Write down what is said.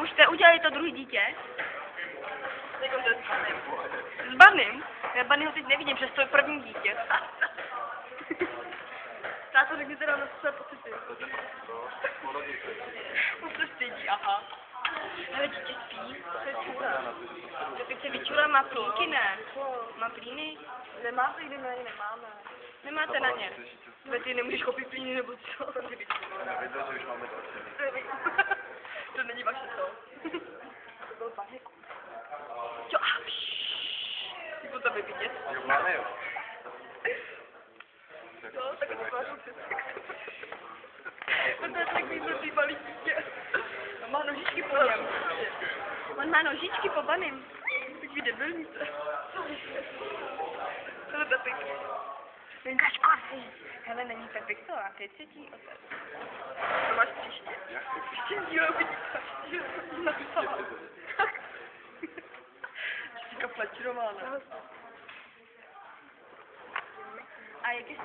už jste udělali to druhý dítě? Jako se s panem. S Barnym? Já Barnyho teď nevidím, přes to je první dítě. Táto, řekni teda na své pocity. On se stydí, aha. Ale dítě spí, to je čůra. To teď se vyčura, má plínky, ne? Má plíny? Nemá plíny, my ani nemáme. Nemáte na ně? Ale ty nemůžeš koupit plíny nebo co? Nevěděl, že už máme to. To není vaše to. To byl panik. Jo, Jako to by vidět. Jo, máme jo. No, tak to tvářil si. To je takový zlý malý dítě. on má nožičky po něm. On má nožičky po Barnym. Takový debilnice. To je Pepik. Ukaž kozy. Hele, není Pepik to, a ty třetí otec. To máš příště. Příště díl vidíte. Napsala. Jessica Fletcherová, ne? A jak jste